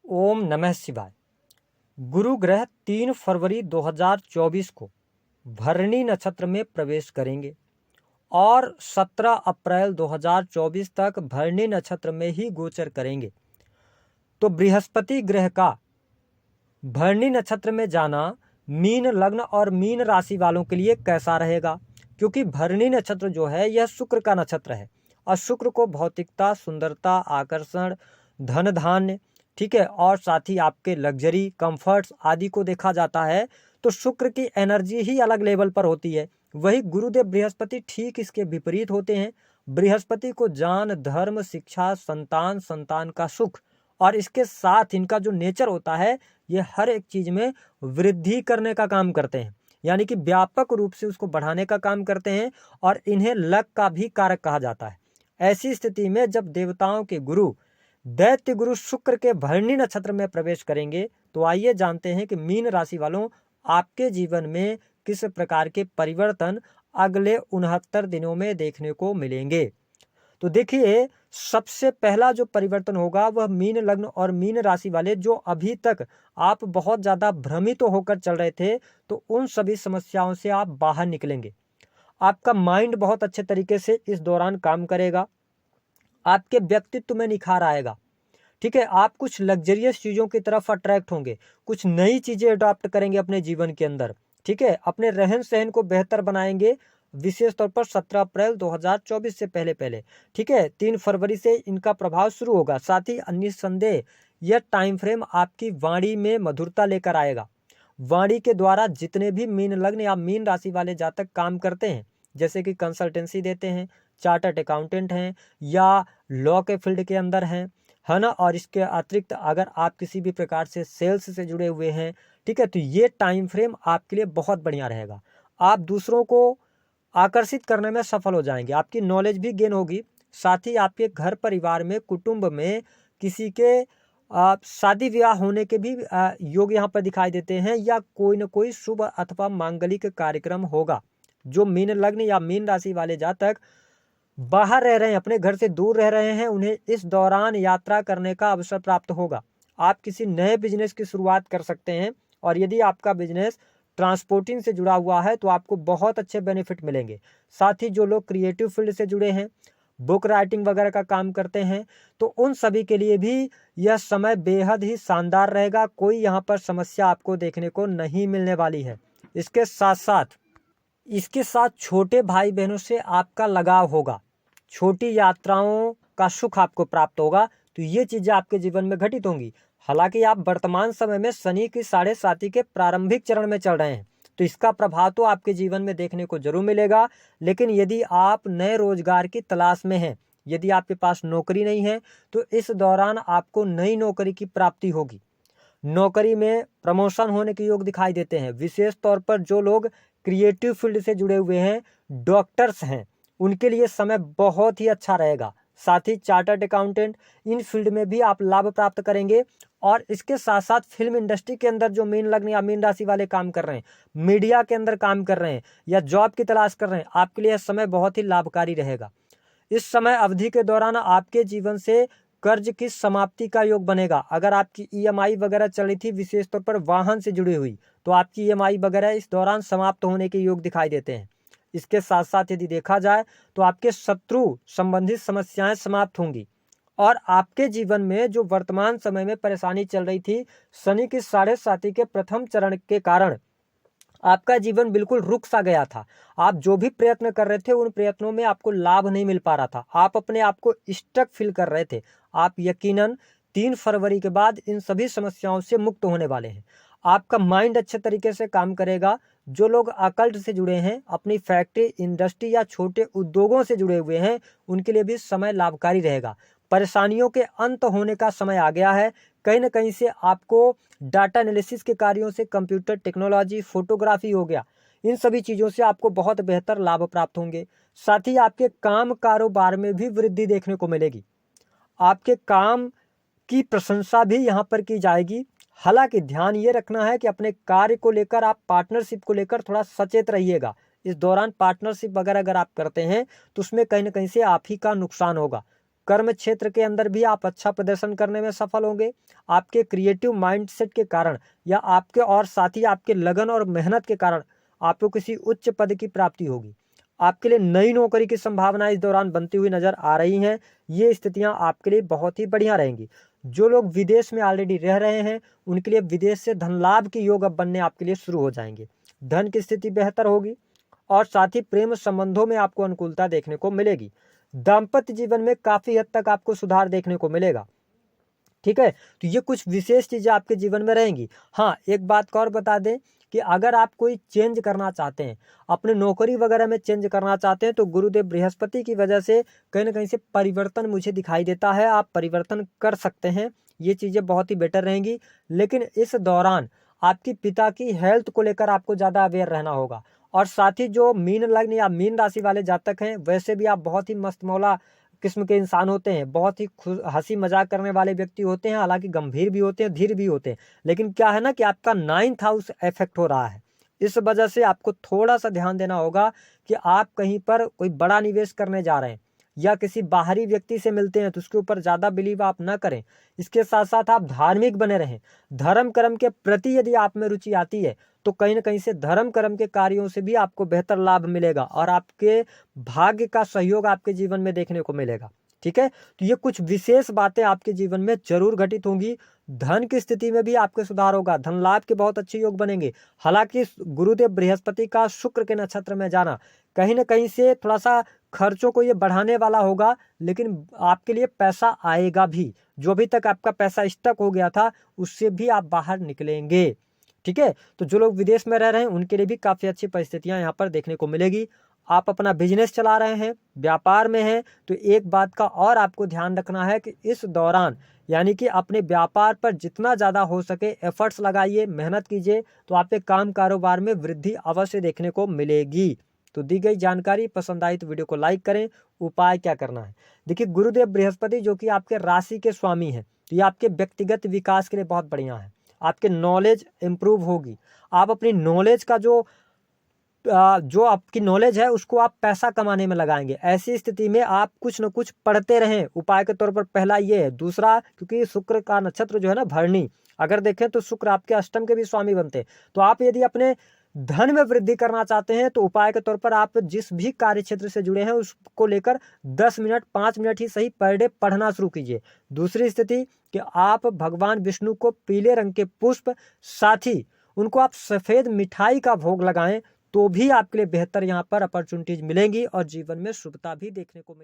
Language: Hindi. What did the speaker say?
ओम नमः शिवाय। गुरु ग्रह 3 फरवरी 2024 को भरणी नक्षत्र में प्रवेश करेंगे और 17 अप्रैल 2024 तक भरणी नक्षत्र में ही गोचर करेंगे। तो बृहस्पति ग्रह का भरणी नक्षत्र में जाना मीन लग्न और मीन राशि वालों के लिए कैसा रहेगा, क्योंकि भरणी नक्षत्र जो है यह शुक्र का नक्षत्र है और शुक्र को भौतिकता, सुंदरता, आकर्षण, धन धान्य, ठीक है, और साथ ही आपके लग्जरी, कंफर्ट्स आदि को देखा जाता है। तो शुक्र की एनर्जी ही अलग लेवल पर होती है। वही गुरुदेव बृहस्पति ठीक इसके विपरीत होते हैं। बृहस्पति को ज्ञान, धर्म, शिक्षा, संतान, संतान का सुख और इसके साथ इनका जो नेचर होता है ये हर एक चीज में वृद्धि करने का काम करते हैं, यानी कि व्यापक रूप से उसको बढ़ाने का काम करते हैं और इन्हें लक का भी कारक कहा जाता है। ऐसी स्थिति में जब देवताओं के गुरु दैत्य गुरु शुक्र के भरणी नक्षत्र में प्रवेश करेंगे तो आइए जानते हैं कि मीन राशि वालों आपके जीवन में किस प्रकार के परिवर्तन अगले 69 दिनों में देखने को मिलेंगे। तो देखिए, सबसे पहला जो परिवर्तन होगा वह मीन लग्न और मीन राशि वाले जो अभी तक आप बहुत ज्यादा भ्रमित होकर चल रहे थे, तो उन सभी समस्याओं से आप बाहर निकलेंगे। आपका माइंड बहुत अच्छे तरीके से इस दौरान काम करेगा। आपके व्यक्तित्व में निखार आएगा, ठीक है। आप कुछ लग्जरियस चीज़ों की तरफ अट्रैक्ट होंगे, कुछ नई चीज़ें अडॉप्ट करेंगे अपने जीवन के अंदर, ठीक है। अपने रहन सहन को बेहतर बनाएंगे, विशेष तौर पर 17 अप्रैल 2024 से पहले, ठीक है। 3 फरवरी से इनका प्रभाव शुरू होगा। साथ ही निस्संदेह यह टाइम फ्रेम आपकी वाणी में मधुरता लेकर आएगा। वाणी के द्वारा जितने भी मीन लग्न या मीन राशि वाले जातक काम करते हैं, जैसे कि कंसल्टेंसी देते हैं, चार्टर्ड अकाउंटेंट हैं या लॉ के फील्ड के अंदर हैं, है ना, और इसके अतिरिक्त अगर आप किसी भी प्रकार से सेल्स से जुड़े हुए हैं, ठीक है, तो ये टाइम फ्रेम आपके लिए बहुत बढ़िया रहेगा। आप दूसरों को आकर्षित करने में सफल हो जाएंगे, आपकी नॉलेज भी गेन होगी। साथ ही आपके घर परिवार में, कुटुंब में किसी के शादी विवाह होने के भी योग यहाँ पर दिखाई देते हैं, या कोई न कोई शुभ अथवा मांगलिक कार्यक्रम होगा। जो मीन लग्न या मीन राशि वाले जातक बाहर रह रहे हैं, अपने घर से दूर रह रहे हैं, उन्हें इस दौरान यात्रा करने का अवसर प्राप्त होगा। आप किसी नए बिजनेस की शुरुआत कर सकते हैं और यदि आपका बिजनेस ट्रांसपोर्टिंग से जुड़ा हुआ है तो आपको बहुत अच्छे बेनिफिट मिलेंगे। साथ ही जो लोग क्रिएटिव फील्ड से जुड़े हैं, बुक राइटिंग वगैरह का काम करते हैं, तो उन सभी के लिए भी यह समय बेहद ही शानदार रहेगा। कोई यहाँ पर समस्या आपको देखने को नहीं मिलने वाली है। इसके साथ छोटे भाई बहनों से आपका लगाव होगा, छोटी यात्राओं का सुख आपको प्राप्त होगा। तो ये चीजें आपके जीवन में घटित होंगी। हालांकि आप वर्तमान समय में शनि की 7.5 के प्रारंभिक चरण में चल रहे हैं, तो इसका प्रभाव तो आपके जीवन में देखने को जरूर मिलेगा। लेकिन यदि आप नए रोजगार की तलाश में हैं, यदि आपके पास नौकरी नहीं है, तो इस दौरान आपको नई नौकरी की प्राप्ति होगी। नौकरी में प्रमोशन होने के योग दिखाई देते हैं। विशेष तौर पर जो लोग क्रिएटिव फील्ड से जुड़े हुए हैं, डॉक्टर्स हैं, उनके लिए समय बहुत ही अच्छा रहेगा। साथ ही चार्टर्ड अकाउंटेंट, इन फील्ड में भी आप लाभ प्राप्त करेंगे। और इसके साथ साथ फिल्म इंडस्ट्री के अंदर जो मीन लग्न या मीन राशि वाले काम कर रहे हैं, मीडिया के अंदर काम कर रहे हैं या जॉब की तलाश कर रहे हैं, आपके लिए समय बहुत ही लाभकारी रहेगा। इस समय अवधि के दौरान आपके जीवन से कर्ज की समाप्ति का योग बनेगा। अगर आपकी ईएमआई वगैरह चली थी, विशेष तौर पर वाहन से जुड़ी हुई, तो आपकी ईएमआई वगैरह इस दौरान समाप्त होने के योग दिखाई देते हैं। इसके साथ साथ यदि देखा जाए तो आपके शत्रु संबंधित समस्याएं समाप्त होंगी और आपके जीवन में जो वर्तमान समय में परेशानी चल रही थी, शनि की 7.5 के प्रथम चरण के कारण आपका जीवन बिल्कुल रुक सा गया था। आप जो भी प्रयत्न कर रहे थे, उन प्रयत्नों में आपको लाभ नहीं मिल पा रहा था। आप अपने आप को स्टक फील कर रहे थे। आप यकीनन 3 फरवरी के बाद इन सभी समस्याओं से मुक्त होने वाले हैं। आपका माइंड अच्छे तरीके से काम करेगा। जो लोग अकल्ट से जुड़े हैं, अपनी फैक्ट्री, इंडस्ट्री या छोटे उद्योगों से जुड़े हुए हैं, उनके लिए भी समय लाभकारी रहेगा। परेशानियों के अंत होने का समय आ गया है। कहीं ना कहीं से आपको डाटा एनालिसिस के कार्यों से, कंप्यूटर टेक्नोलॉजी, फोटोग्राफी हो गया, इन सभी चीज़ों से आपको बहुत बेहतर लाभ प्राप्त होंगे। साथ ही आपके काम कारोबार में भी वृद्धि देखने को मिलेगी। आपके काम की प्रशंसा भी यहाँ पर की जाएगी। हालांकि ध्यान ये रखना है कि अपने कार्य को लेकर, आप पार्टनरशिप को लेकर थोड़ा सचेत रहिएगा। इस दौरान पार्टनरशिप वगैरह अगर आप करते हैं तो उसमें कहीं ना कहीं से आप ही का नुकसान होगा। कर्म क्षेत्र के अंदर भी आप अच्छा प्रदर्शन करने में सफल होंगे। आपके क्रिएटिव माइंडसेट के कारण या आपके और साथ ही आपके लगन और मेहनत के कारण आपको किसी उच्च पद की प्राप्ति होगी। आपके लिए नई नौकरी की संभावना इस दौरान बनती हुई नजर आ रही हैं। ये स्थितियां आपके लिए बहुत ही बढ़िया रहेंगी। जो लोग विदेश में ऑलरेडी रह रहे हैं उनके लिए विदेश से धन लाभ के योग अब बनने आपके लिए शुरू हो जाएंगे। धन की स्थिति बेहतर होगी और साथ ही प्रेम संबंधों में आपको अनुकूलता देखने को मिलेगी। दाम्पत्य जीवन में काफी हद तक आपको सुधार देखने को मिलेगा। ठीक है, तो ये कुछ विशेष चीजें आपके जीवन में रहेंगी। हाँ, एक बात को और बता दें कि अगर आप कोई चेंज करना चाहते हैं, अपने नौकरी वगैरह में चेंज करना चाहते हैं, तो गुरुदेव बृहस्पति की वजह से कहीं ना कहीं से परिवर्तन मुझे दिखाई देता है। आप परिवर्तन कर सकते हैं, ये चीजें बहुत ही बेटर रहेंगी। लेकिन इस दौरान आपकी पिता की हेल्थ को लेकर आपको ज्यादा अवेयर रहना होगा। और साथ ही जो मीन लग्न या मीन राशि वाले जातक हैं, वैसे भी आप बहुत ही मस्त मौला किस्म के इंसान होते हैं, बहुत ही हंसी मजाक करने वाले व्यक्ति होते हैं, हालांकि गंभीर भी होते हैं, धीर भी होते हैं। लेकिन क्या है ना कि आपका 9th हाउस इफेक्ट हो रहा है, इस वजह से आपको थोड़ा सा ध्यान देना होगा कि आप कहीं पर कोई बड़ा निवेश करने जा रहे हैं या किसी बाहरी व्यक्ति से मिलते हैं तो उसके ऊपर ज्यादा बिलीव आप ना करें। इसके साथ साथ आप धार्मिक बने रहें। धर्म कर्म के प्रति यदि आप में रुचि आती है तो कहीं ना कहीं से धर्म कर्म के कार्यों से भी आपको बेहतर लाभ मिलेगा और आपके भाग्य का सहयोग आपके जीवन में देखने को मिलेगा। ठीक है, तो ये कुछ विशेष बातें आपके जीवन में जरूर घटित होंगी। धन की स्थिति में भी आपके सुधार होगा, धन लाभ के बहुत अच्छे योग बनेंगे। हालांकि गुरुदेव बृहस्पति का शुक्र के नक्षत्र में जाना कहीं ना कहीं से थोड़ा सा खर्चों को ये बढ़ाने वाला होगा, लेकिन आपके लिए पैसा आएगा भी। जो अभी तक आपका पैसा स्टक हो गया था उससे भी आप बाहर निकलेंगे। ठीक है, तो जो लोग विदेश में रह रहे हैं उनके लिए भी काफी अच्छी परिस्थितियां यहाँ पर देखने को मिलेगी। आप अपना बिजनेस चला रहे हैं, व्यापार में हैं, तो एक बात का और आपको ध्यान रखना है कि इस दौरान यानी कि अपने व्यापार पर जितना ज़्यादा हो सके एफर्ट्स लगाइए, मेहनत कीजिए, तो आपके काम कारोबार में वृद्धि अवश्य देखने को मिलेगी। तो दी गई जानकारी पसंद आई तो वीडियो को लाइक करें। उपाय क्या करना है, देखिए गुरुदेव बृहस्पति जो कि आपके राशि के स्वामी हैं, तो ये आपके व्यक्तिगत विकास के लिए बहुत बढ़िया है। आपके नॉलेज इंप्रूव होगी। आप अपनी नॉलेज का जो आपकी नॉलेज है उसको आप पैसा कमाने में लगाएंगे। ऐसी स्थिति में आप कुछ न कुछ पढ़ते रहें। उपाय के तौर पर पहला ये है। दूसरा, क्योंकि शुक्र का नक्षत्र जो है ना भरणी, अगर देखें तो शुक्र आपके अष्टम के भी स्वामी बनते हैं। तो आप यदि अपने धन में वृद्धि करना चाहते हैं तो उपाय के तौर पर आप जिस भी कार्य क्षेत्र से जुड़े हैं उसको लेकर 10 मिनट 5 मिनट ही सही पर डे पढ़ना शुरू कीजिए। दूसरी स्थिति कि आप भगवान विष्णु को पीले रंग के पुष्प, साथ ही उनको आप सफेद मिठाई का भोग लगाएं, तो भी आपके लिए बेहतर यहाँ पर अपॉर्चुनिटीज मिलेंगी और जीवन में शुभता भी देखने को मिलेगी।